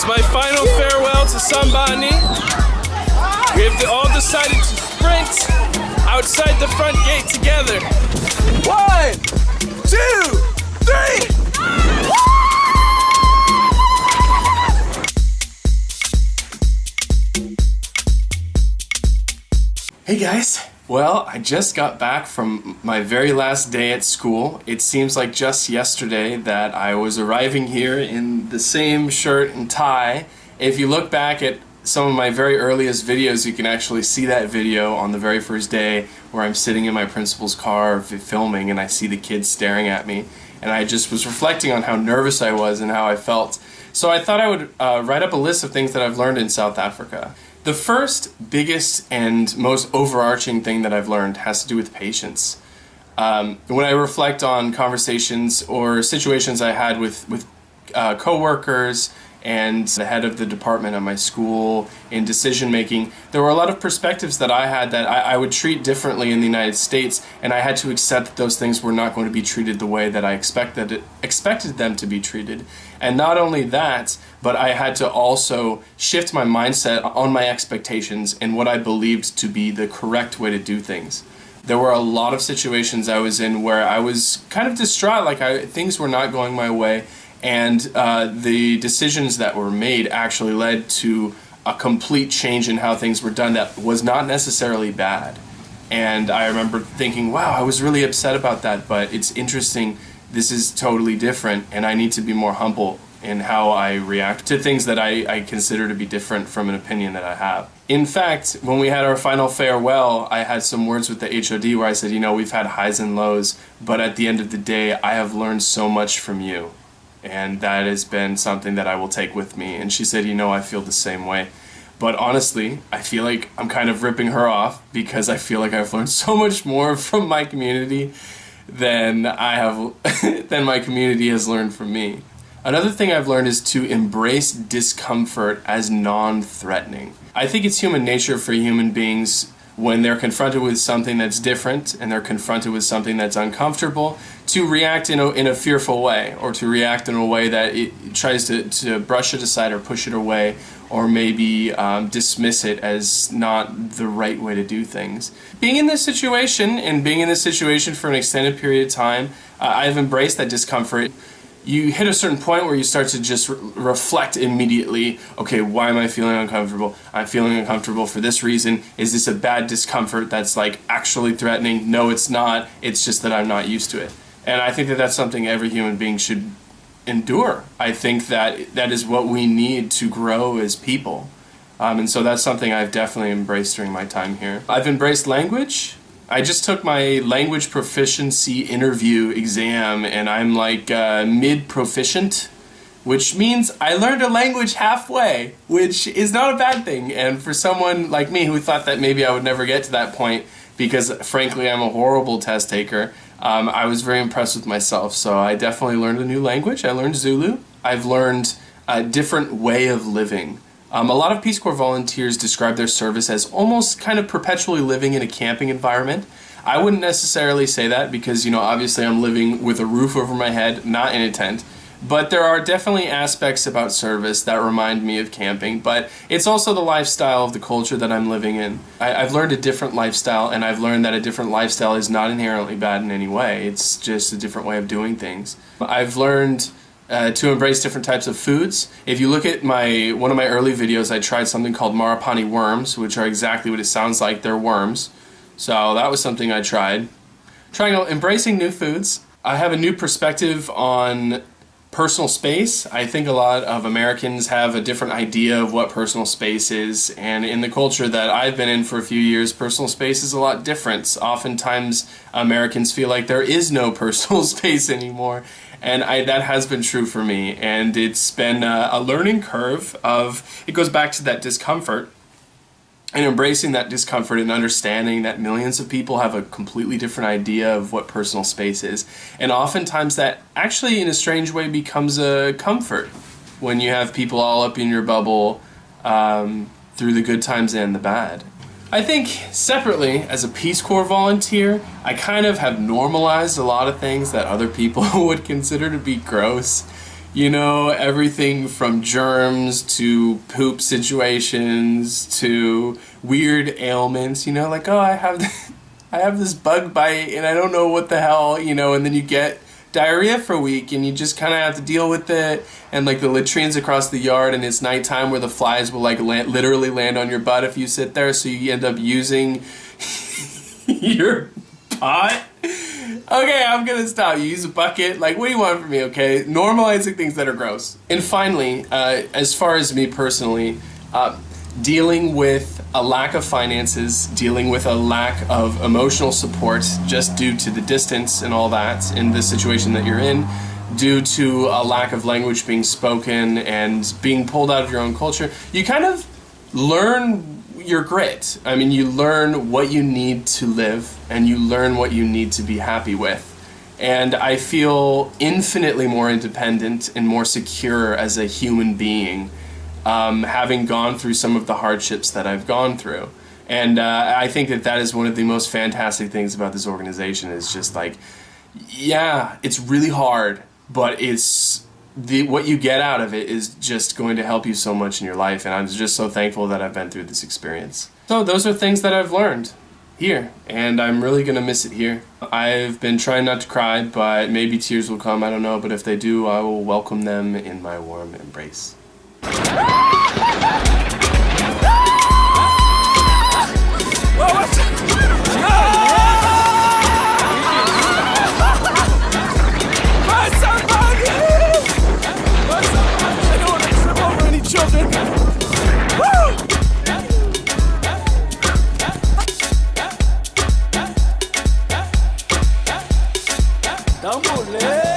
As my final farewell to Sambani, we have all decided to sprint outside the front gate together. 1, 2, 3! Hey guys! Well, I just got back from my very last day at school. It seems like just yesterday that I was arriving here in the same shirt and tie. If you look back at some of my very earliest videos, you can actually see that video on the very first day where I'm sitting in my principal's car filming and I see the kids staring at me. And I just was reflecting on how nervous I was and how I felt. So I thought I would write up a list of things that I've learned in South Africa. The first, biggest, and most overarching thing that I've learned has to do with patience. When I reflect on conversations or situations I had with co-workers and the head of the department at my school in decision making, there were a lot of perspectives that I had that I would treat differently in the United States, and I had to accept that those things were not going to be treated the way that I expected them to be treated. And not only that, but I had to also shift my mindset on my expectations and what I believed to be the correct way to do things. There were a lot of situations I was in where I was kind of distraught, like things were not going my way, and the decisions that were made actually led to a complete change in how things were done that was not necessarily bad. And I remember thinking, wow, I was really upset about that, but it's interesting, this is totally different, and I need to be more humble in how I react to things that I consider to be different from an opinion that I have. In fact, when we had our final farewell, I had some words with the HOD where I said, you know, we've had highs and lows, but at the end of the day, I have learned so much from you. And that has been something that I will take with me. And she said, you know, I feel the same way. But honestly, I feel like I'm kind of ripping her off because I feel like I've learned so much more from my community than than my community has learned from me. Another thing I've learned is to embrace discomfort as non-threatening. I think it's human nature for human beings when they're confronted with something that's different and they're confronted with something that's uncomfortable to react in a fearful way, or to react in a way that it tries to brush it aside or push it away, or maybe dismiss it as not the right way to do things. Being in this situation, and being in this situation for an extended period of time, I've embraced that discomfort. You hit a certain point where you start to just reflect immediately, okay, why am I feeling uncomfortable? I'm feeling uncomfortable for this reason. Is this a bad discomfort that's like actually threatening? No, it's not. It's just that I'm not used to it. And I think that that's something every human being should endure. I think that that is what we need to grow as people. And so that's something I've definitely embraced during my time here. I've embraced language. I just took my language proficiency interview exam and I'm like mid-proficient, which means I learned a language halfway, which is not a bad thing. And for someone like me who thought that maybe I would never get to that point because frankly I'm a horrible test taker, I was very impressed with myself. So I definitely learned a new language. I learned Zulu. I've learned a different way of living. A lot of Peace Corps volunteers describe their service as almost kind of perpetually living in a camping environment. I wouldn't necessarily say that because, you know, obviously I'm living with a roof over my head, not in a tent. But there are definitely aspects about service that remind me of camping, but it's also the lifestyle of the culture that I'm living in. I've learned a different lifestyle, and I've learned that a different lifestyle is not inherently bad in any way. It's just a different way of doing things. I've learned to embrace different types of foods. If you look at one of my early videos, I tried something called Marapani worms, which are exactly what it sounds like. They're worms. So that was something I tried. Embracing new foods. I have a new perspective on personal space. I think a lot of Americans have a different idea of what personal space is, and in the culture that I've been in for a few years, personal space is a lot different. Oftentimes Americans feel like there is no personal space anymore, and that has been true for me, and it's been a learning curve it goes back to that discomfort, and embracing that discomfort and understanding that millions of people have a completely different idea of what personal space is. And oftentimes that actually in a strange way becomes a comfort when you have people all up in your bubble through the good times and the bad. I think separately, as a Peace Corps volunteer, I kind of have normalized a lot of things that other people would consider to be gross. You know, everything from germs to poop situations to weird ailments, you know, like, oh, I have this bug bite and I don't know what the hell, you know, and then you get diarrhea for a week and you just kind of have to deal with it, and like the latrines across the yard and it's nighttime where the flies will like literally land on your butt if you sit there, so you end up using your pot. Okay, I'm gonna stop. You use a bucket. Like, what do you want from me, okay? Normalizing things that are gross. And finally, as far as me personally, dealing with a lack of finances, dealing with a lack of emotional support just due to the distance and all that in the situation that you're in, due to a lack of language being spoken and being pulled out of your own culture, you kind of learn your grit. I mean, you learn what you need to live and you learn what you need to be happy with. And I feel infinitely more independent and more secure as a human being, having gone through some of the hardships that I've gone through. And I think that that is one of the most fantastic things about this organization, is just like, yeah, it's really hard, but what you get out of it is just going to help you so much in your life, and I'm just so thankful that I've been through this experience. So those are things that I've learned here, and I'm really gonna miss it here. I've been trying not to cry, but maybe tears will come, I don't know, but if they do, I will welcome them in my warm embrace. Estamos lejos.